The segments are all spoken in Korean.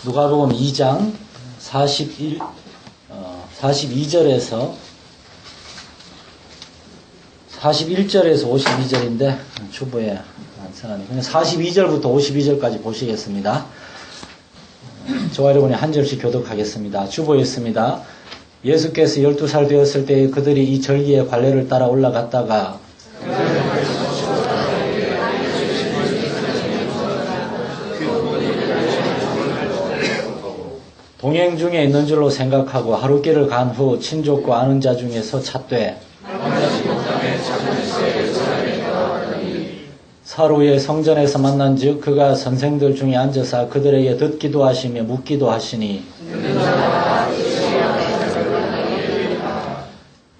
누가복음 2장 42절에서 52절인데 주보에 안 써놨네요. 그냥 42절부터 52절까지 보시겠습니다. 저와 여러분이 한 절씩 교독하겠습니다. 주보에 있습니다. 예수께서 12살 되었을 때 그들이 이 절기의 관례를 따라 올라갔다가 동행 중에 있는 줄로 생각하고 하루길을 간 후 친족과 아는 자 중에서 찾되 사루에 성전에서 만난즉 그가 선생들 중에 앉아서 그들에게 듣기도 하시며 묻기도 하시니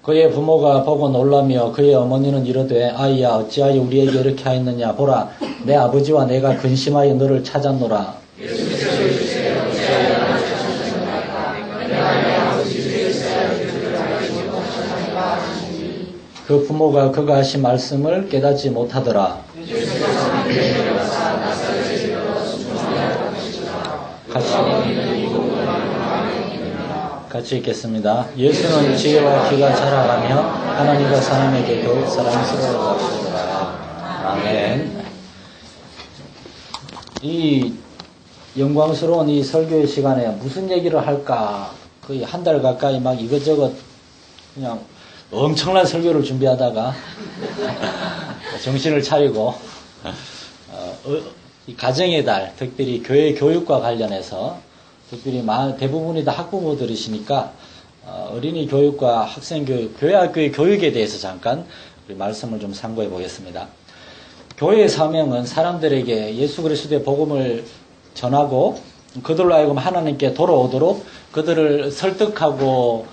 그의 부모가 보고 놀라며 그의 어머니는 이르되 아이야 어찌하여 우리에게 이렇게 하였느냐 보라 내 아버지와 내가 근심하여 너를 찾았노라. 그 부모가 그가 하신 말씀을 깨닫지 못하더라. 같이 읽겠습니다. 예수는 지혜와 기가 자라가며 하나님과 사람에게 더욱 사랑스러워하시더라. 아멘. 이 영광스러운 이 설교의 시간에 무슨 얘기를 할까 거의 한 달 가까이 막 이것저것 그냥 엄청난 설교를 준비하다가 정신을 차리고 이 가정의 달, 특별히 교회 교육과 관련해서 특별히 대부분이 다 학부모들이시니까 어린이 교육과 학생 교육, 교회 학교의 교육에 대해서 잠깐 우리 말씀을 좀 참고해 보겠습니다. 교회의 사명은 사람들에게 예수 그리스도의 복음을 전하고 그들로 하여금 하나님께 돌아오도록 그들을 설득하고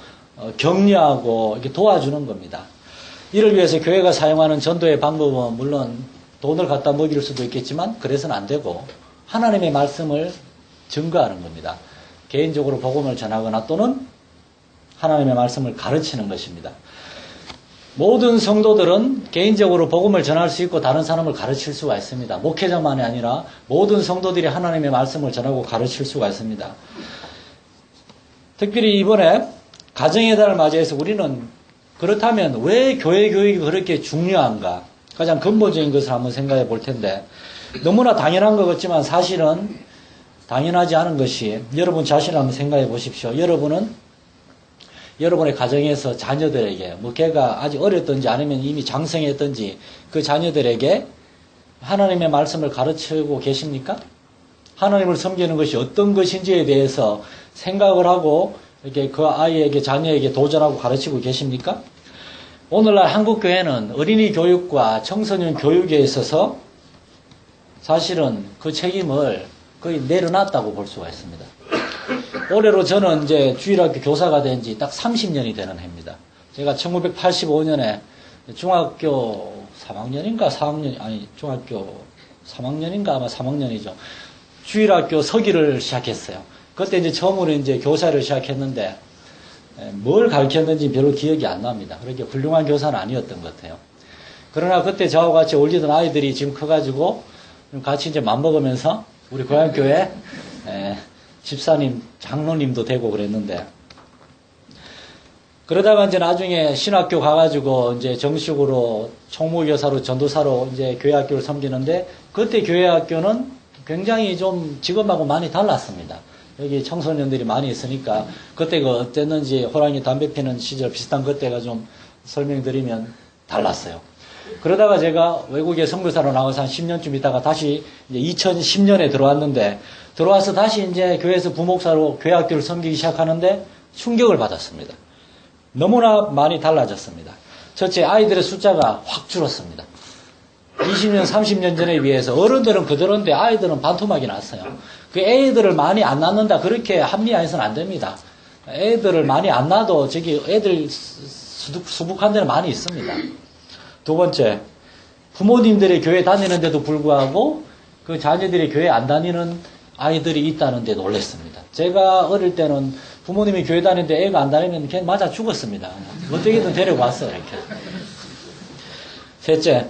격려하고 이렇게 도와주는 겁니다. 이를 위해서 교회가 사용하는 전도의 방법은 물론 돈을 갖다 먹일 수도 있겠지만 그래서는 안 되고 하나님의 말씀을 증거하는 겁니다. 개인적으로 복음을 전하거나 또는 하나님의 말씀을 가르치는 것입니다. 모든 성도들은 개인적으로 복음을 전할 수 있고 다른 사람을 가르칠 수가 있습니다. 목회자만이 아니라 모든 성도들이 하나님의 말씀을 전하고 가르칠 수가 있습니다. 특별히 이번에 가정의 달을 맞이해서 우리는 그렇다면 왜 교회 교육이 그렇게 중요한가? 가장 근본적인 것을 한번 생각해 볼 텐데 너무나 당연한 것 같지만 사실은 당연하지 않은 것이 여러분 자신을 한번 생각해 보십시오. 여러분은 여러분의 가정에서 자녀들에게 뭐 걔가 아직 어렸든지 아니면 이미 장성했든지 그 자녀들에게 하나님의 말씀을 가르치고 계십니까? 하나님을 섬기는 것이 어떤 것인지에 대해서 생각을 하고 이렇게 그 아이에게 자녀에게 도전하고 가르치고 계십니까? 오늘날 한국교회는 어린이 교육과 청소년 교육에 있어서 사실은 그 책임을 거의 내려놨다고 볼 수가 있습니다. 올해로 저는 이제 주일학교 교사가 된 지 딱 30년이 되는 해입니다. 제가 1985년에 중학교 3학년인가 4학년, 아니 중학교 3학년인가 아마 3학년이죠. 주일학교 서기를 시작했어요. 그때 이제 처음으로 이제 교사를 시작했는데 뭘 가르쳤는지 별로 기억이 안 납니다. 그렇게 훌륭한 교사는 아니었던 것 같아요. 그러나 그때 저와 같이 어울리던 아이들이 지금 커가지고 같이 이제 맘먹으면서 우리 고향교회 집사님, 장로님도 되고 그랬는데 그러다가 이제 나중에 신학교 가가지고 이제 정식으로 총무교사로 전도사로 이제 교회 학교를 섬기는데 그때 교회 학교는 굉장히 좀 지금하고 많이 달랐습니다. 여기 청소년들이 많이 있으니까 그때가 어땠는지 호랑이 담배 피는 시절 비슷한 그때가 좀 설명드리면 달랐어요. 그러다가 제가 외국에 선교사로 나가서 한 10년쯤 있다가 다시 이제 2010년에 들어왔는데 들어와서 다시 이제 교회에서 부목사로 교회 학교를 섬기기 시작하는데 충격을 받았습니다. 너무나 많이 달라졌습니다. 첫째, 아이들의 숫자가 확 줄었습니다. 20년, 30년 전에 비해서 어른들은 그대로인데 아이들은 반토막이 났어요. 그 애들을 많이 안 낳는다 그렇게 합리화해서는 안 됩니다. 애들을 많이 안 낳아도 저기 애들 수북한 데는 많이 있습니다. 두 번째, 부모님들이 교회 다니는데도 불구하고 그 자녀들이 교회 안 다니는 아이들이 있다는데 놀랐습니다. 제가 어릴 때는 부모님이 교회 다니는데 애가 안 다니면 걔 맞아 죽었습니다. 어떻게든 데리고 왔어요, 이렇게. 셋째,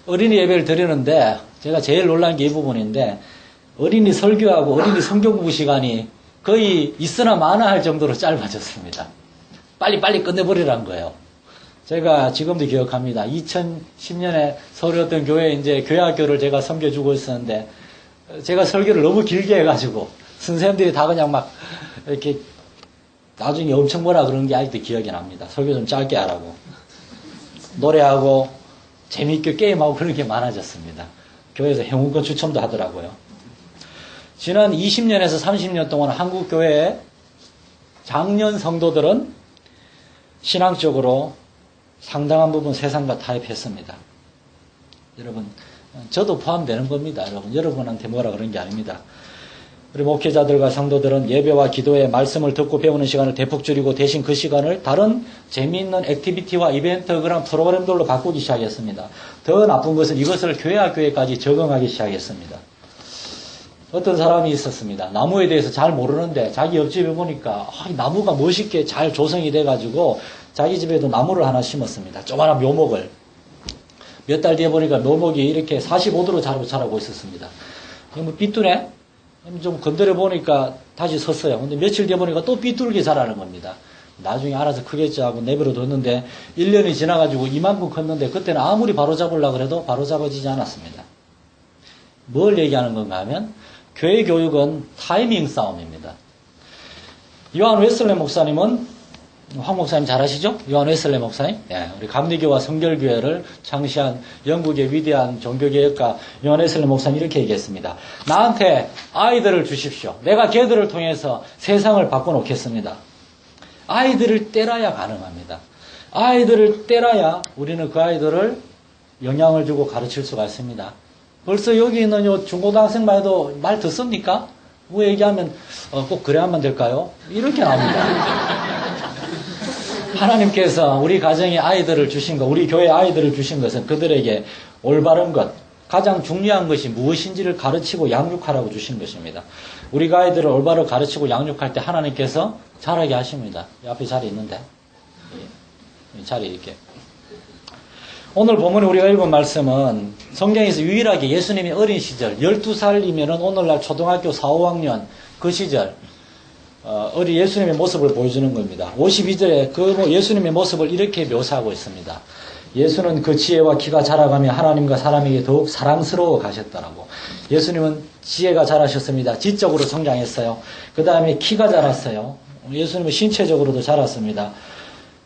어린이 예배를 드리는데 제가 제일 놀란 게 이 부분인데 어린이 설교하고 어린이 성경 공부 시간이 거의 있으나 마나 할 정도로 짧아졌습니다. 빨리빨리 끝내버리라는 거예요. 제가 지금도 기억합니다. 2010년에 서울의 어떤 교회에 이제 교회학교를 제가 섬겨주고 있었는데, 제가 설교를 너무 길게 해가지고, 선생님들이 다 그냥 막, 이렇게, 나중에 엄청 뭐라 그러는 게 아직도 기억이 납니다. 설교 좀 짧게 하라고. 노래하고, 재미있게 게임하고 그런 게 많아졌습니다. 교회에서 행운권 추첨도 하더라고요. 지난 20년에서 30년 동안 한국 교회의 장년 성도들은 신앙적으로 상당한 부분 세상과 타협했습니다. 여러분, 저도 포함되는 겁니다. 여러분한테 뭐라 그런 게 아닙니다. 우리 목회자들과 성도들은 예배와 기도에 말씀을 듣고 배우는 시간을 대폭 줄이고 대신 그 시간을 다른 재미있는 액티비티와 이벤트 그런 프로그램들로 바꾸기 시작했습니다. 더 나쁜 것은 이것을 교회까지 적응하기 시작했습니다. 어떤 사람이 있었습니다. 나무에 대해서 잘 모르는데 자기 옆집에 보니까 나무가 멋있게 잘 조성이 돼가지고 자기 집에도 나무를 하나 심었습니다. 조그마한 묘목을. 몇 달 뒤에 보니까 묘목이 이렇게 45도로 자라고 있었습니다. 뭐 삐뚤네? 좀 건드려 보니까 다시 섰어요. 근데 며칠 뒤에 보니까 또 삐뚤게 자라는 겁니다. 나중에 알아서 크겠지 하고 내버려 뒀는데 1년이 지나가지고 이만큼 컸는데 그때는 아무리 바로잡으려고 해도 바로잡아지지 않았습니다. 뭘 얘기하는 건가 하면 교회 교육은 타이밍 싸움입니다. 요한 웨슬레 목사님은, 황 목사님 잘 아시죠? 요한 웨슬레 목사님? 예, 우리 감리교와 성결교회를 창시한 영국의 위대한 종교개혁가 요한 웨슬레 목사님 이렇게 얘기했습니다. 나한테 아이들을 주십시오. 내가 걔들을 통해서 세상을 바꿔놓겠습니다. 아이들을 때려야 가능합니다. 아이들을 때려야 우리는 그 아이들을 영향을 주고 가르칠 수가 있습니다. 벌써 여기 있는 요 중고등학생만 해도 말 듣습니까? 뭐 얘기하면 꼭 그래야만 될까요? 이렇게 나옵니다. 하나님께서 우리 가정에 아이들을 주신 것, 우리 교회 아이들을 주신 것은 그들에게 올바른 것, 가장 중요한 것이 무엇인지를 가르치고 양육하라고 주신 것입니다. 우리가 아이들을 올바로 가르치고 양육할 때 하나님께서 잘하게 하십니다. 앞에 자리 있는데. 자리 이렇게. 오늘 본문에 우리가 읽은 말씀은 성경에서 유일하게 예수님이 어린 시절 12살이면 오늘날 초등학교 4, 5학년 그 시절 어린 예수님의 모습을 보여주는 겁니다. 52절에 그 예수님의 모습을 이렇게 묘사하고 있습니다. 예수는 그 지혜와 키가 자라가며 하나님과 사람에게 더욱 사랑스러워 가셨더라고. 예수님은 지혜가 자라셨습니다. 지적으로 성장했어요. 그 다음에 키가 자랐어요. 예수님은 신체적으로도 자랐습니다.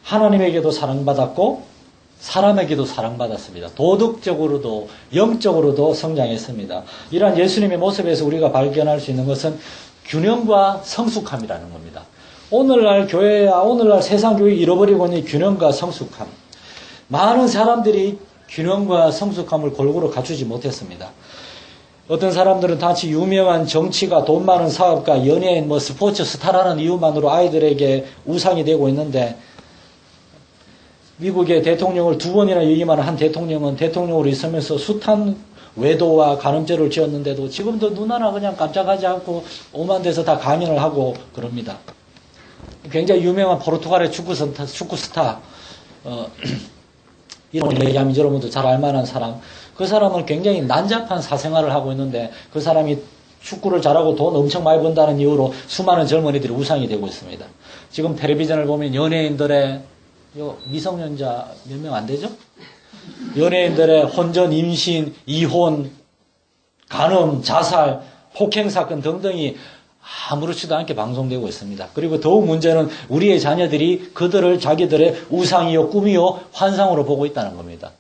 하나님에게도 사랑받았고 사람에게도 사랑받았습니다. 도덕적으로도 영적으로도 성장했습니다. 이러한 예수님의 모습에서 우리가 발견할 수 있는 것은 균형과 성숙함이라는 겁니다. 오늘날 교회야 오늘날 세상 교회 잃어버리고 있는 균형과 성숙함. 많은 사람들이 균형과 성숙함을 골고루 갖추지 못했습니다. 어떤 사람들은 단지 유명한 정치가, 돈 많은 사업가, 연예인, 스포츠 스타라는 이유만으로 아이들에게 우상이 되고 있는데, 미국의 대통령을 2번이나 역임하는 한 대통령은 대통령으로 있으면서 숱한 외도와 간음죄를 지었는데도 지금도 눈 하나 그냥 깜짝하지 않고 오만 데서 다 강연을 하고 그럽니다. 굉장히 유명한 포르투갈의 축구 스타, 이름을 얘기하면 여러분도 잘 알만한 사람. 그 사람은 굉장히 난잡한 사생활을 하고 있는데 그 사람이 축구를 잘하고 돈 엄청 많이 번다는 이유로 수많은 젊은이들이 우상이 되고 있습니다. 지금 텔레비전을 보면 연예인들의 미성년자 몇 명 안 되죠? 연예인들의 혼전, 임신, 이혼, 간음, 자살, 폭행 사건 등등이 아무렇지도 않게 방송되고 있습니다. 그리고 더욱 문제는 우리의 자녀들이 그들을 자기들의 우상이요, 꿈이요, 환상으로 보고 있다는 겁니다.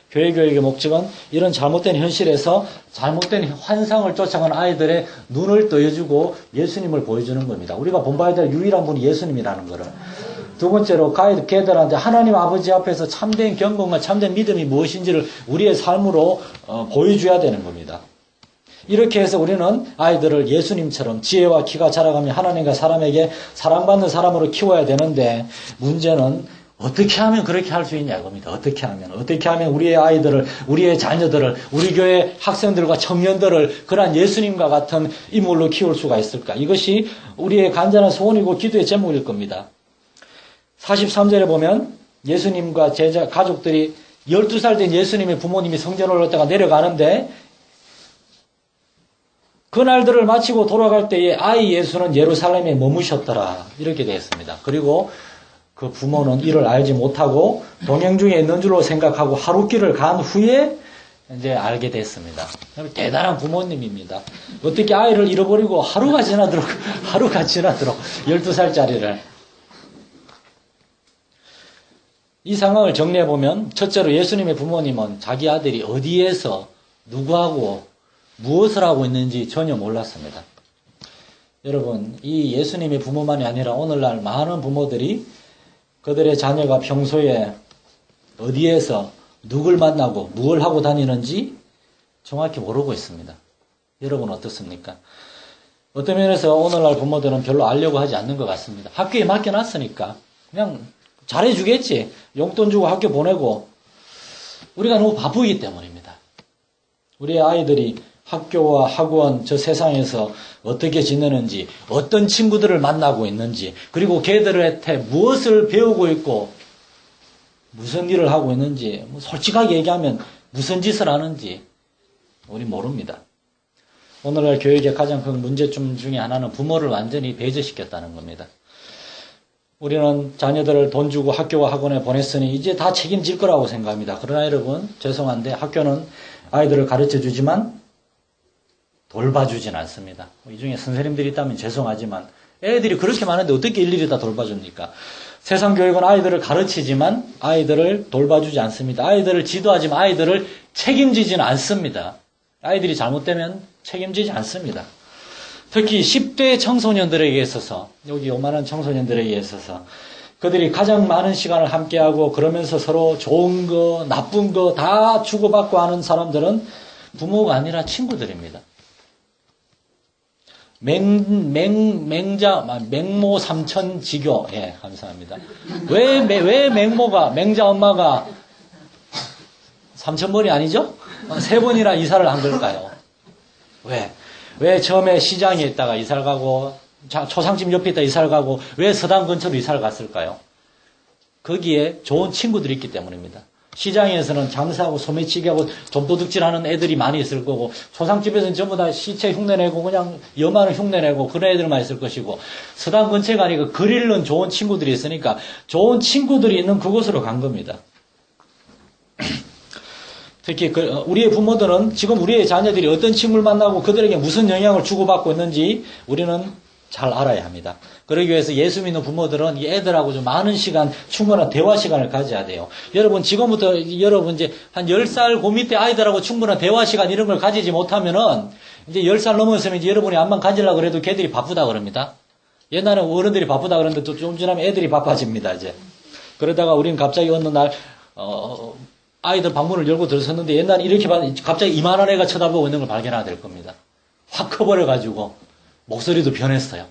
교회 교육의 목적은 이런 잘못된 현실에서 잘못된 환상을 쫓아가는 아이들의 눈을 떠여주고 예수님을 보여주는 겁니다. 우리가 본받아야 될 유일한 분이 예수님이라는 거를. 두 번째로 걔들한테 하나님 아버지 앞에서 참된 경건과 참된 믿음이 무엇인지를 우리의 삶으로 보여줘야 되는 겁니다. 이렇게 해서 우리는 아이들을 예수님처럼 지혜와 키가 자라가며 하나님과 사람에게 사랑받는 사람으로 키워야 되는데 문제는 어떻게 하면 그렇게 할 수 있냐 이겁니다. 어떻게 하면 우리의 아이들을, 우리의 자녀들을, 우리 교회 학생들과 청년들을 그러한 예수님과 같은 인물로 키울 수가 있을까? 이것이 우리의 간절한 소원이고 기도의 제목일 겁니다. 43절에 보면 예수님과 제자, 가족들이 12살 된 예수님의 부모님이 성전을 올렸다가 내려가는데 그날들을 마치고 돌아갈 때에 아이 예수는 예루살렘에 머무셨더라. 이렇게 되어 있습니다. 그리고 그 부모는 이를 알지 못하고 동행 중에 있는 줄로 생각하고 하루길을 간 후에 이제 알게 됐습니다. 대단한 부모님입니다. 어떻게 아이를 잃어버리고 하루가 지나도록 12살짜리를. 이 상황을 정리해보면 첫째로 예수님의 부모님은 자기 아들이 어디에서 누구하고 무엇을 하고 있는지 전혀 몰랐습니다. 여러분, 이 예수님의 부모만이 아니라 오늘날 많은 부모들이 그들의 자녀가 평소에 어디에서 누굴 만나고 무엇을 하고 다니는지 정확히 모르고 있습니다. 여러분 어떻습니까? 어떤 면에서 오늘날 부모들은 별로 알려고 하지 않는 것 같습니다. 학교에 맡겨놨으니까 그냥 잘해주겠지. 용돈 주고 학교 보내고. 우리가 너무 바쁘기 때문입니다. 우리의 아이들이 학교와 학원, 저 세상에서 어떻게 지내는지, 어떤 친구들을 만나고 있는지, 그리고 걔들한테 무엇을 배우고 있고 무슨 일을 하고 있는지, 솔직하게 얘기하면 무슨 짓을 하는지 우리 모릅니다. 오늘날 교육의 가장 큰 문제점 중에 하나는 부모를 완전히 배제시켰다는 겁니다. 우리는 자녀들을 돈 주고 학교와 학원에 보냈으니 이제 다 책임질 거라고 생각합니다. 그러나 여러분, 죄송한데 학교는 아이들을 가르쳐 주지만 돌봐주진 않습니다. 이 중에 선생님들이 있다면 죄송하지만 애들이 그렇게 많은데 어떻게 일일이 다 돌봐줍니까? 세상 교육은 아이들을 가르치지만 아이들을 돌봐주지 않습니다. 아이들을 지도하지만 아이들을 책임지지는 않습니다. 아이들이 잘못되면 책임지지 않습니다. 특히 10대 청소년들에게 있어서, 여기 요만한 청소년들에게 있어서 그들이 가장 많은 시간을 함께하고 그러면서 서로 좋은 거, 나쁜 거 다 주고받고 하는 사람들은 부모가 아니라 친구들입니다. 맹모 삼천지교. 예, 감사합니다. 왜 맹자 엄마가 삼천번이 아니죠? 3번이나 이사를 한 걸까요? 왜 처음에 시장에 있다가 이사를 가고, 초상집 옆에 있다 이사를 가고, 왜 서당 근처로 이사를 갔을까요? 거기에 좋은 친구들이 있기 때문입니다. 시장에서는 장사하고 소매치기하고 좀도둑질하는 애들이 많이 있을 거고, 초상집에서는 전부 다 시체 흉내내고 그냥 여만을 흉내내고 그런 애들만 있을 것이고, 서당 근처에 가니까 글 읽는 좋은 친구들이 있으니까 좋은 친구들이 있는 그곳으로 간 겁니다. 특히 우리의 부모들은 지금 우리의 자녀들이 어떤 친구를 만나고 그들에게 무슨 영향을 주고받고 있는지 우리는 잘 알아야 합니다. 그러기 위해서 예수 믿는 부모들은 이 애들하고 좀 많은 시간, 충분한 대화 시간을 가져야 돼요. 여러분, 지금부터 여러분 이제 한 10살 그 밑에 아이들하고 충분한 대화 시간 이런 걸 가지지 못하면은 이제 10살 넘었으면 이제 여러분이 암만 가지려고 그래도 걔들이 바쁘다 그럽니다. 옛날에 어른들이 바쁘다 그러는데 또 좀 지나면 애들이 바빠집니다, 이제. 그러다가 우리는 갑자기 어느 날, 아이들 방문을 열고 들어섰는데 옛날에 이렇게 갑자기 이만한 애가 쳐다보고 있는 걸 발견하게 될 겁니다. 확 커버려가지고 목소리도 변했어요.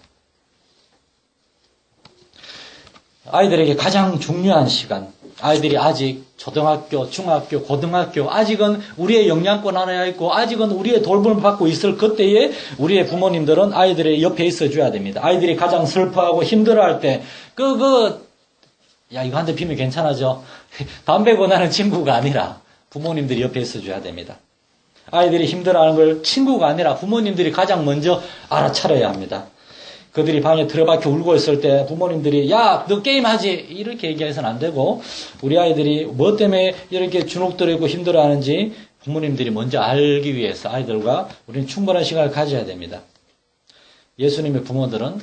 아이들에게 가장 중요한 시간, 아이들이 아직 초등학교, 중학교, 고등학교, 아직은 우리의 영향권 안에 있고 아직은 우리의 돌봄을 받고 있을 그때에 우리의 부모님들은 아이들의 옆에 있어줘야 됩니다. 아이들이 가장 슬퍼하고 힘들어할 때 야, 이거 한 대 피면 괜찮아져. 담배 권하는 친구가 아니라 부모님들이 옆에 있어줘야 됩니다. 아이들이 힘들어하는 걸 친구가 아니라 부모님들이 가장 먼저 알아차려야 합니다. 그들이 방에 들어박혀 울고 있을 때 부모님들이 야, 너 게임하지? 이렇게 얘기해서는 안 되고 우리 아이들이 뭐 때문에 이렇게 주눅들고 힘들어하는지 부모님들이 먼저 알기 위해서 아이들과 우리는 충분한 시간을 가져야 됩니다. 예수님의 부모들은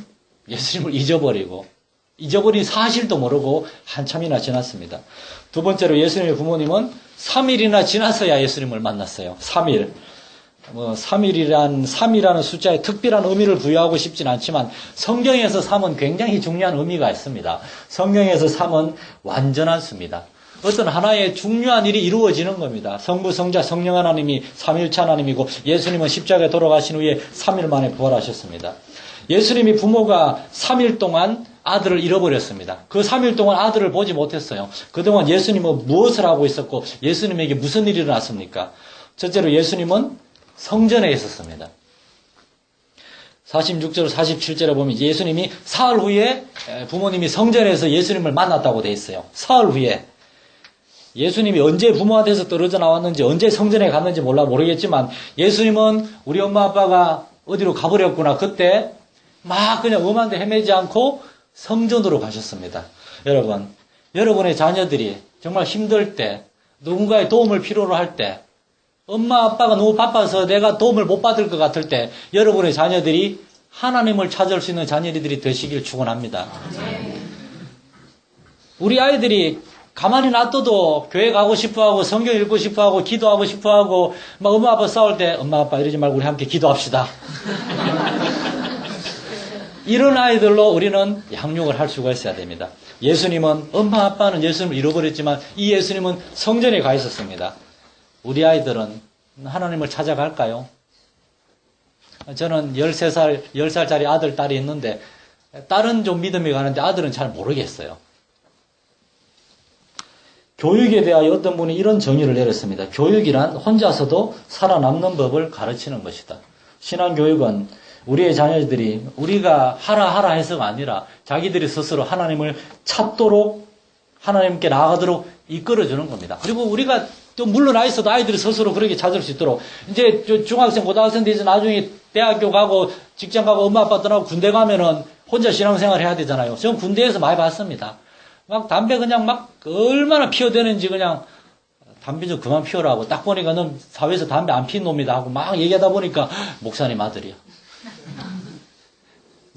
예수님을 잊어버린 사실도 모르고 한참이나 지났습니다. 두 번째로 예수님의 부모님은 3일이나 지나서야 예수님을 만났어요. 3일. 3이라는 숫자에 특별한 의미를 부여하고 싶진 않지만 성경에서 3은 굉장히 중요한 의미가 있습니다. 성경에서 3은 완전한 수입니다. 어떤 하나의 중요한 일이 이루어지는 겁니다. 성부, 성자, 성령 하나님이 삼위일체 하나님이고 예수님은 십자가에 돌아가신 후에 3일 만에 부활하셨습니다. 예수님이 부모가 3일 동안 아들을 잃어버렸습니다. 그 3일 동안 아들을 보지 못했어요. 그동안 예수님은 무엇을 하고 있었고 예수님에게 무슨 일이 일어났습니까? 첫째로 예수님은 성전에 있었습니다. 46절, 47절에 보면 예수님이 사흘 후에 부모님이 성전에서 예수님을 만났다고 돼 있어요. 사흘 후에. 예수님이 언제 부모한테서 떨어져 나왔는지 언제 성전에 갔는지 모르겠지만 예수님은 우리 엄마 아빠가 어디로 가버렸구나. 그때 막 그냥 엄한 데 헤매지 않고 성전으로 가셨습니다. 여러분, 여러분의 자녀들이 정말 힘들 때, 누군가의 도움을 필요로 할 때, 엄마 아빠가 너무 바빠서 내가 도움을 못 받을 것 같을 때 여러분의 자녀들이 하나님을 찾을 수 있는 자녀들이 되시길 축원합니다. 우리 아이들이 가만히 놔둬도 교회 가고 싶어하고 성경 읽고 싶어하고 기도하고 싶어하고 막 엄마 아빠 싸울 때 엄마 아빠 이러지 말고 우리 함께 기도합시다. 이런 아이들로 우리는 양육을 할 수가 있어야 됩니다. 예수님은 엄마 아빠는 예수님을 잃어버렸지만 이 예수님은 성전에 가 있었습니다. 우리 아이들은 하나님을 찾아갈까요? 저는 13살, 10살짜리 아들, 딸이 있는데 딸은 좀 믿음이 가는데 아들은 잘 모르겠어요. 교육에 대하여 어떤 분이 이런 정의를 내렸습니다. 교육이란 혼자서도 살아남는 법을 가르치는 것이다. 신앙교육은 우리의 자녀들이 우리가 하라 해서가 아니라 자기들이 스스로 하나님을 찾도록 하나님께 나아가도록 이끌어주는 겁니다. 그리고 우리가 또 물러나 있어도 아이들이 스스로 그렇게 찾을 수 있도록 이제 중학생, 고등학생 돼서 나중에 대학교 가고 직장 가고 엄마 아빠 떠나고 군대 가면은 혼자 신앙생활 해야 되잖아요. 저는 군대에서 많이 봤습니다. 막 담배 그냥 막 얼마나 피워대는지 그냥 담배 좀 그만 피우라고 딱 보니까 넌 사회에서 담배 안 피는 놈이다 하고 막 얘기하다 보니까 목사님 아들이야.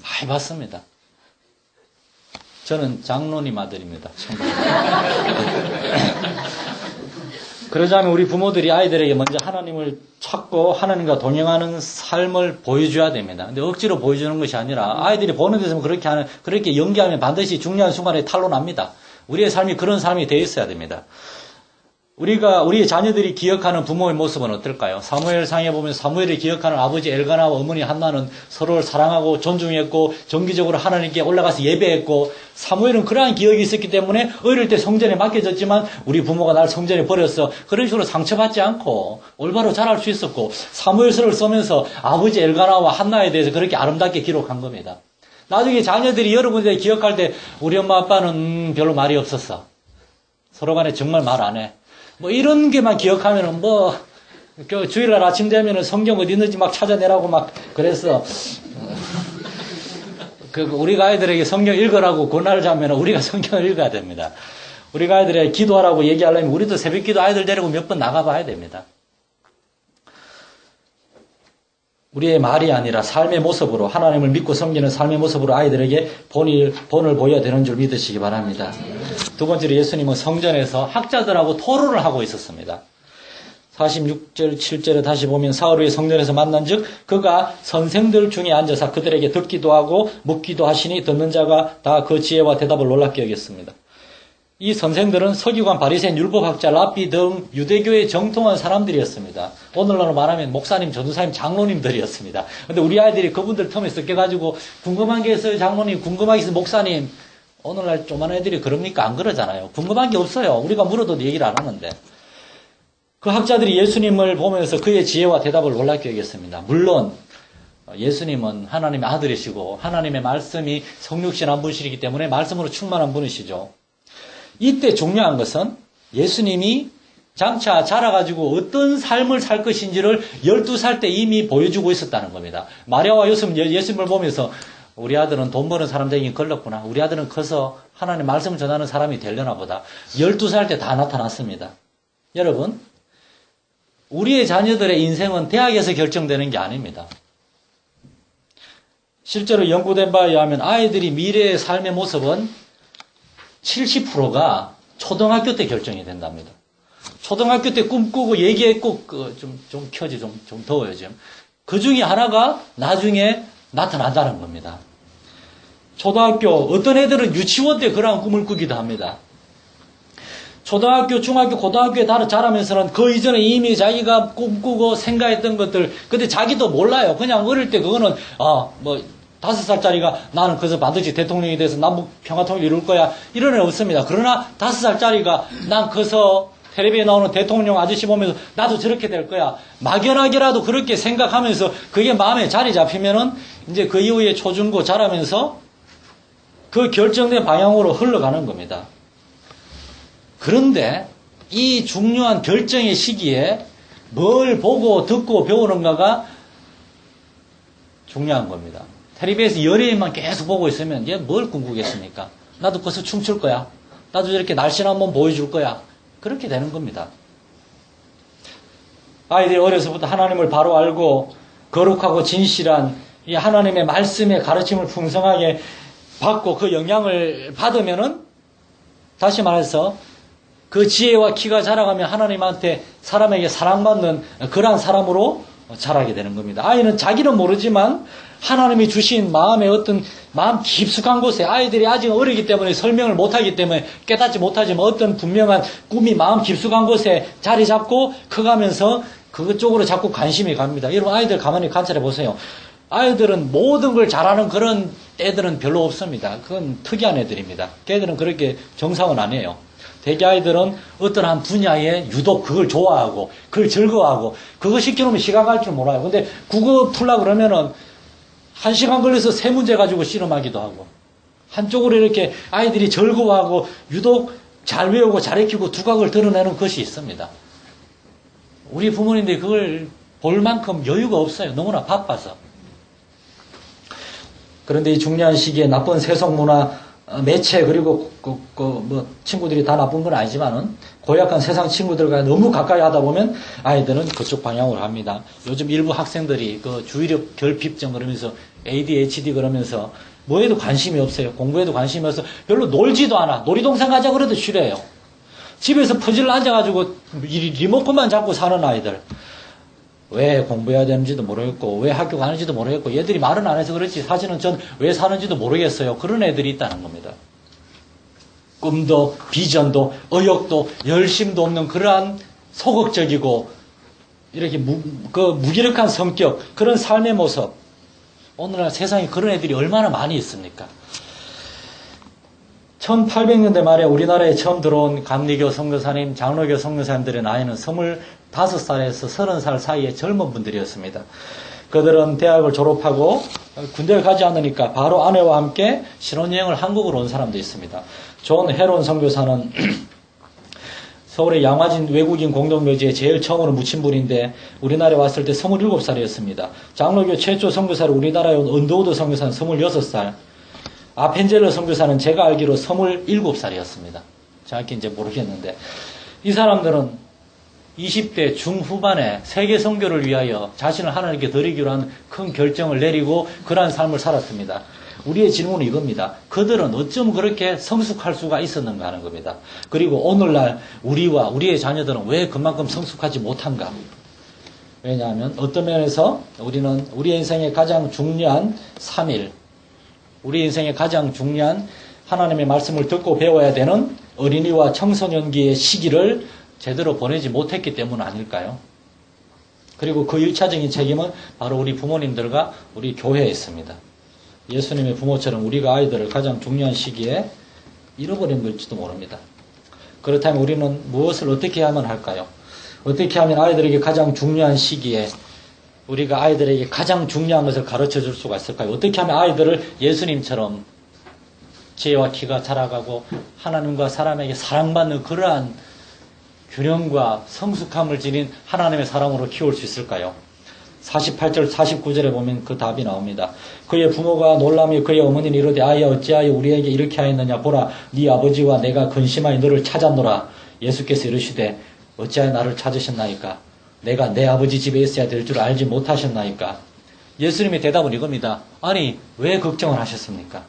많이 봤습니다. 저는 장로님 아들입니다. 그러자면 우리 부모들이 아이들에게 먼저 하나님을 찾고 하나님과 동행하는 삶을 보여줘야 됩니다. 근데 억지로 보여주는 것이 아니라 아이들이 보는 데서 그렇게 연기하면 반드시 중요한 순간에 탄로납니다. 우리의 삶이 그런 삶이 되어 있어야 됩니다. 우리의 자녀들이 기억하는 부모의 모습은 어떨까요? 사무엘상에 보면 사무엘이 기억하는 아버지 엘가나와 어머니 한나는 서로를 사랑하고 존중했고 정기적으로 하나님께 올라가서 예배했고 사무엘은 그러한 기억이 있었기 때문에 어릴 때 성전에 맡겨졌지만 우리 부모가 날 성전에 버렸어. 그런 식으로 상처받지 않고 올바로 자랄 수 있었고 사무엘서를 쓰면서 아버지 엘가나와 한나에 대해서 그렇게 아름답게 기록한 겁니다. 나중에 자녀들이 여러분들이 기억할 때 우리 엄마 아빠는 별로 말이 없었어. 서로 간에 정말 말 안 해. 뭐 이런 게만 기억하면은 주일날 아침 되면은 성경 어디 있는지 막 찾아내라고 막 그래서 우리가 아이들에게 성경 읽으라고 권한을 잡으면 우리가 성경을 읽어야 됩니다. 우리가 아이들에게 기도하라고 얘기하려면 우리도 새벽 기도 아이들 데리고 몇 번 나가봐야 됩니다. 우리의 말이 아니라 삶의 모습으로 하나님을 믿고 섬기는 삶의 모습으로 아이들에게 본을 보여야 되는 줄 믿으시기 바랍니다. 두 번째로 예수님은 성전에서 학자들하고 토론을 하고 있었습니다. 46절, 7절에 다시 보면 사흘 후에 성전에서 만난 즉 그가 선생들 중에 앉아서 그들에게 듣기도 하고 묻기도 하시니 듣는 자가 다 그 지혜와 대답을 놀랍게 여겼습니다. 이 선생들은 서기관, 바리새인, 율법학자, 랍비 등 유대교의 정통한 사람들이었습니다. 오늘날로 말하면 목사님, 전도사님, 장로님들이었습니다. 근데 우리 아이들이 그분들 틈에 섞여가지고 궁금한 게 있어요, 장로님, 궁금한 게 있어요, 목사님. 오늘날 조그만 애들이 그럽니까? 안 그러잖아요. 궁금한 게 없어요. 우리가 물어도 얘기를 안 하는데. 그 학자들이 예수님을 보면서 그의 지혜와 대답을 놀랍게 여겼습니다. 물론 예수님은 하나님의 아들이시고 하나님의 말씀이 성육신 한 분이시기 때문에 말씀으로 충만한 분이시죠. 이때 중요한 것은 예수님이 장차 자라가지고 어떤 삶을 살 것인지를 12살 때 이미 보여주고 있었다는 겁니다. 마리아와 요셉은 예수님을 보면서 우리 아들은 돈 버는 사람 되긴 걸렸구나. 우리 아들은 커서 하나님의 말씀을 전하는 사람이 되려나 보다. 12살 때 다 나타났습니다. 여러분, 우리의 자녀들의 인생은 대학에서 결정되는 게 아닙니다. 실제로 연구된 바에 의하면 아이들이 미래의 삶의 모습은 70%가 초등학교 때 결정이 된답니다. 초등학교 때 꿈꾸고 얘기했고 좀 켜지 좀 더워요 지금. 그 중에 하나가 나중에 나타난다는 겁니다. 초등학교 어떤 애들은 유치원 때 그러한 꿈을 꾸기도 합니다. 초등학교, 중학교, 고등학교에 자라면서는 그 이전에 이미 자기가 꿈꾸고 생각했던 것들, 근데 자기도 몰라요. 그냥 어릴 때 그거는 5살짜리가 나는 그래서 반드시 대통령이 돼서 남북 평화통일 이룰 거야. 이런 애 없습니다. 그러나 5살짜리가 난 커서 텔레비에 나오는 대통령 아저씨 보면서 나도 저렇게 될 거야. 막연하게라도 그렇게 생각하면서 그게 마음에 자리 잡히면은 이제 그 이후에 초중고 자라면서 그 결정된 방향으로 흘러가는 겁니다. 그런데 이 중요한 결정의 시기에 뭘 보고 듣고 배우는가가 중요한 겁니다. 텔레비에서 연예인만 계속 보고 있으면 얘 뭘 꿈꾸겠습니까? 나도 거기서 춤출 거야. 나도 저렇게 날씬 한번 보여줄 거야. 그렇게 되는 겁니다. 아이들이 어려서부터 하나님을 바로 알고 거룩하고 진실한 이 하나님의 말씀의 가르침을 풍성하게 받고 그 영향을 받으면은 다시 말해서 그 지혜와 키가 자라가면 하나님한테 사람에게 사랑받는 그러한 사람으로 자라게 되는 겁니다. 아이는 자기는 모르지만 하나님이 주신 마음의 어떤 마음 깊숙한 곳에 아이들이 아직 어리기 때문에 설명을 못하기 때문에 깨닫지 못하지만 어떤 분명한 꿈이 마음 깊숙한 곳에 자리 잡고 커가면서 그쪽으로 자꾸 관심이 갑니다. 여러분 아이들 가만히 관찰해 보세요. 아이들은 모든 걸 잘하는 그런 애들은 별로 없습니다. 그건 특이한 애들입니다. 걔들은 그렇게 정상은 아니에요. 대개 아이들은 어떤 한 분야에 유독 그걸 좋아하고 그걸 즐거워하고 그거 시켜놓으면 시간 갈 줄 몰라요. 근데 국어 풀라 그러면은 1시간 걸려서 3문제 가지고 씨름하기도 하고 한쪽으로 이렇게 아이들이 즐거워하고 유독 잘 외우고 잘 익히고 두각을 드러내는 것이 있습니다. 우리 부모님들이 그걸 볼 만큼 여유가 없어요. 너무나 바빠서. 그런데 이 중요한 시기에 나쁜 세속문화 매체 그리고 뭐 친구들이 다 나쁜 건 아니지만은 고약한 세상 친구들과 너무 가까이 하다 보면 아이들은 그쪽 방향으로 합니다. 요즘 일부 학생들이 그 주의력 결핍증 그러면서 ADHD 그러면서 뭐에도 관심이 없어요. 공부에도 관심이 없어서 별로 놀지도 않아. 놀이동산 가자 그래도 싫어해요. 집에서 퍼즐 앉아가지고 리모컨만 잡고 사는 아이들. 왜 공부해야 되는지도 모르겠고 왜 학교 가는지도 모르겠고 얘들이 말은 안 해서 그렇지 사실은 전 왜 사는지도 모르겠어요. 그런 애들이 있다는 겁니다. 꿈도 비전도 의욕도 열심도 없는 그러한 소극적이고 이렇게 무기력한 성격 그런 삶의 모습 오늘날 세상에 그런 애들이 얼마나 많이 있습니까? 1800년대 말에 우리나라에 처음 들어온 감리교 선교사님, 장로교 선교사님들의 나이는 25살에서 30살 사이의 젊은 분들이었습니다. 그들은 대학을 졸업하고 군대를 가지 않으니까 바로 아내와 함께 신혼여행을 한국으로 온 사람도 있습니다. 존 헤론 선교사는 서울의 양화진 외국인 공동묘지에 제일 처음으로 묻힌 분인데 우리나라에 왔을 때 27살이었습니다. 장로교 최초 선교사로 우리나라에 온 언더우드 선교사는 26살. 아펜젤러 선교사는 제가 알기로 27살이었습니다. 정확히 이제 모르겠는데 이 사람들은 20대 중후반에 세계 선교를 위하여 자신을 하나님께 드리기로 한 큰 결정을 내리고 그러한 삶을 살았습니다. 우리의 질문은 이겁니다. 그들은 어쩜 그렇게 성숙할 수가 있었는가 하는 겁니다. 그리고 오늘날 우리와 우리의 자녀들은 왜 그만큼 성숙하지 못한가? 왜냐하면 어떤 면에서 우리는 우리 인생의 가장 중요한 3일 우리 인생의 가장 중요한 하나님의 말씀을 듣고 배워야 되는 어린이와 청소년기의 시기를 제대로 보내지 못했기 때문 아닐까요? 그리고 그 1차적인 책임은 바로 우리 부모님들과 우리 교회에 있습니다. 예수님의 부모처럼 우리가 아이들을 가장 중요한 시기에 잃어버린 걸지도 모릅니다. 그렇다면 우리는 무엇을 어떻게 하면 할까요? 어떻게 하면 아이들에게 가장 중요한 시기에 우리가 아이들에게 가장 중요한 것을 가르쳐 줄 수가 있을까요? 어떻게 하면 아이들을 예수님처럼 지혜와 키가 자라가고 하나님과 사람에게 사랑받는 그러한 균형과 성숙함을 지닌 하나님의 사랑으로 키울 수 있을까요? 48절 49절에 보면 그 답이 나옵니다. 그의 부모가 놀라며 그의 어머니는 이르되 아이야 어찌하여 우리에게 이렇게 하였느냐 보라 네 아버지와 내가 근심하여 너를 찾았노라. 예수께서 이르시되 어찌하여 나를 찾으셨나이까? 내가 내 아버지 집에 있어야 될 줄 알지 못하셨나이까? 예수님의 대답은 이겁니다. 아니 왜 걱정을 하셨습니까?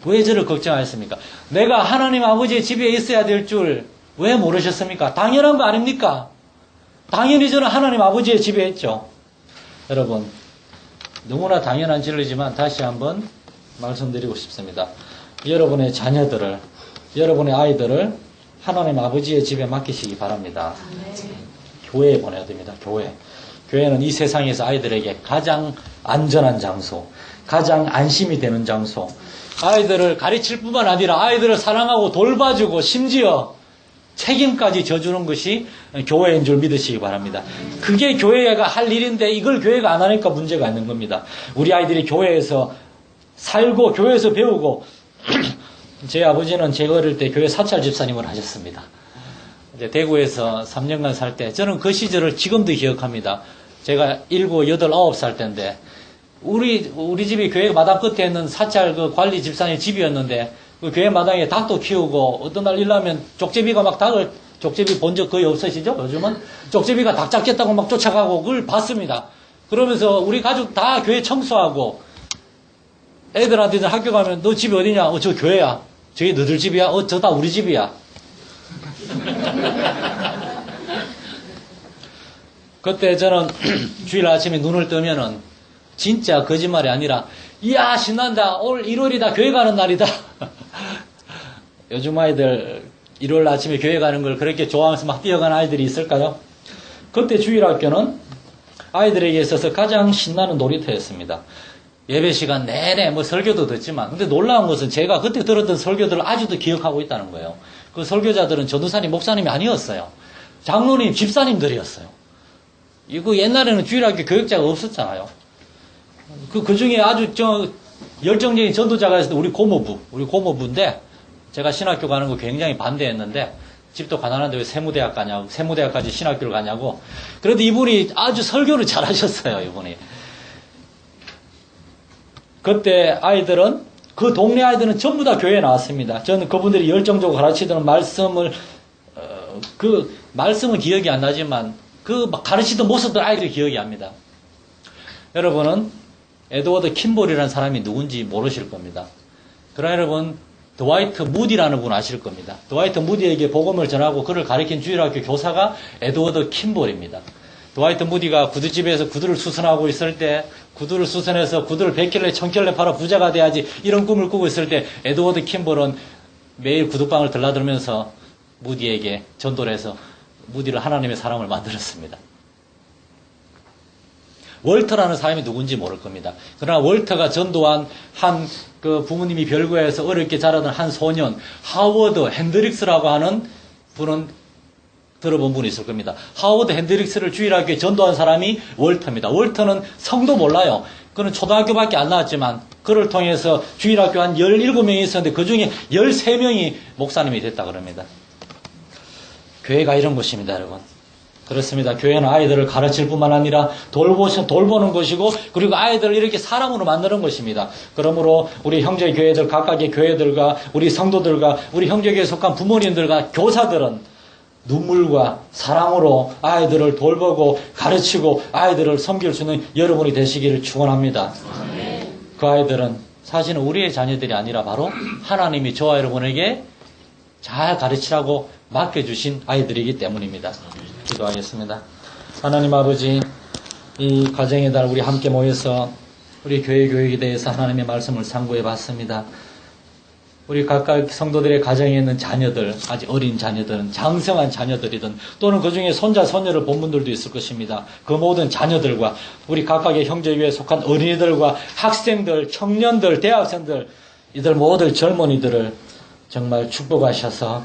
왜 저를 걱정하셨습니까? 내가 하나님 아버지의 집에 있어야 될 줄 왜 모르셨습니까? 당연한 거 아닙니까? 당연히 저는 하나님 아버지의 집에 있죠. 여러분 너무나 당연한 진리지만 다시 한번 말씀드리고 싶습니다. 여러분의 자녀들을 여러분의 아이들을 하나님 아버지의 집에 맡기시기 바랍니다. 교회에 보내야 됩니다. 교회는 이 세상에서 아이들에게 가장 안전한 장소, 가장 안심이 되는 장소, 아이들을 가르칠 뿐만 아니라 아이들을 사랑하고 돌봐주고 심지어 책임까지 져주는 것이 교회인 줄 믿으시기 바랍니다. 그게 교회가 할 일인데 이걸 교회가 안 하니까 문제가 있는 겁니다. 우리 아이들이 교회에서 살고 교회에서 배우고 제 아버지는 제가 어릴 때 교회 사찰 집사님을 하셨습니다. 이제 대구에서 3년간 살 때 저는 그 시절을 지금도 기억합니다. 제가 7, 8, 9살 때인데 우리 집이 교회 마당 끝에 있는 사찰 그 관리 집사님 집이었는데, 그 교회 마당에 닭도 키우고, 어떤 날 일하면 족제비가 막 족제비 본 적 거의 없으시죠? 요즘은? 족제비가 닭 잡겠다고 막 쫓아가고, 그걸 봤습니다. 그러면서 우리 가족 다 교회 청소하고, 애들한테 학교 가면 너 집이 어디냐? 저 교회야. 저기 너들 집이야? 저 다 우리 집이야. 그때 저는 주일 아침에 눈을 뜨면은 진짜 거짓말이 아니라, 이야, 신난다. 오늘 1월이다. 교회 가는 날이다. 요즘 아이들 1월 아침에 교회 가는 걸 그렇게 좋아하면서 막 뛰어가는 아이들이 있을까요? 그때 주일학교는 아이들에게 있어서 가장 신나는 놀이터였습니다. 예배 시간 내내 뭐 설교도 듣지만, 근데 놀라운 것은 제가 그때 들었던 설교들을 아직도 기억하고 있다는 거예요. 그 설교자들은 전도사님, 목사님이 아니었어요. 장로님, 집사님들이었어요. 이거 옛날에는 주일학교 교육자가 없었잖아요. 그 중에 아주 열정적인 전도자가 있었는데 우리 고모부인데, 제가 신학교 가는 거 굉장히 반대했는데, 집도 가난한데 왜 세무대학 가냐고, 세무대학까지 신학교를 가냐고. 그래도 이분이 아주 설교를 잘하셨어요, 이분이. 그때 그 동네 아이들은 전부 다 교회에 나왔습니다. 저는 그분들이 열정적으로 가르치던 말씀은 기억이 안 나지만, 가르치던 모습들 아이들이 기억이 납니다. 여러분은 에드워드 킴볼이라는 사람이 누군지 모르실 겁니다. 그러나 여러분, 드와이트 무디라는 분 아실 겁니다. 드와이트 무디에게 복음을 전하고 그를 가르친 주일학교 교사가 에드워드 킴볼입니다. 드와이트 무디가 구두집에서 구두를 수선하고 있을 때, 구두를 수선해서 구두를 100켤레, 1000켤레 팔아 부자가 돼야지 이런 꿈을 꾸고 있을 때, 에드워드 킴볼은 매일 구두방을 들락들으면서 무디에게 전도를 해서 무디를 하나님의 사람을 만들었습니다. 월터라는 사람이 누군지 모를 겁니다. 그러나 월터가 전도한 부모님이 별거에서 어렵게 자라던 한 소년, 하워드 핸드릭스라고 하는 분은 들어본 분이 있을 겁니다. 하워드 핸드릭스를 주일학교에 전도한 사람이 월터입니다. 월터는 성도 몰라요. 그는 초등학교밖에 안 나왔지만, 그를 통해서 주일학교 한 17명이 있었는데, 그 중에 13명이 목사님이 됐다 그럽니다. 교회가 이런 것입니다, 여러분. 그렇습니다. 교회는 아이들을 가르칠 뿐만 아니라 돌보는 것이고, 그리고 아이들을 이렇게 사람으로 만드는 것입니다. 그러므로 우리 형제 교회들, 각각의 교회들과 우리 성도들과 우리 형제교회에 속한 부모님들과 교사들은 눈물과 사랑으로 아이들을 돌보고 가르치고 아이들을 섬길 수 있는 여러분이 되시기를 축원합니다. 그 아이들은 사실은 우리의 자녀들이 아니라 바로 하나님이 저와 여러분에게 잘 가르치라고 맡겨주신 아이들이기 때문입니다. 기도하겠습니다. 하나님 아버지, 이 가정의 달 우리 함께 모여서 우리 교회 교육에 대해서 하나님의 말씀을 상고해 봤습니다. 우리 각각 성도들의 가정에 있는 자녀들, 아직 어린 자녀들은 장성한 자녀들이든 또는 그 중에 손자, 손녀를 본 분들도 있을 것입니다. 그 모든 자녀들과 우리 각각의 형제교회에 속한 어린이들과 학생들, 청년들, 대학생들, 이들 모든 젊은이들을 정말 축복하셔서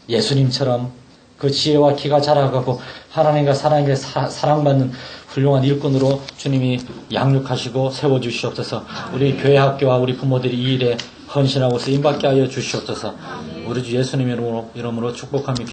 예수님처럼 그 지혜와 키가 자라가고 하나님과 사람에게 사랑받는 훌륭한 일꾼으로 주님이 양육하시고 세워주시옵소서. 우리 교회 학교와 우리 부모들이 이 일에 헌신하고 쓰임받게 하여 주시옵소서. 우리 주 예수님의 이름으로 축복합니다.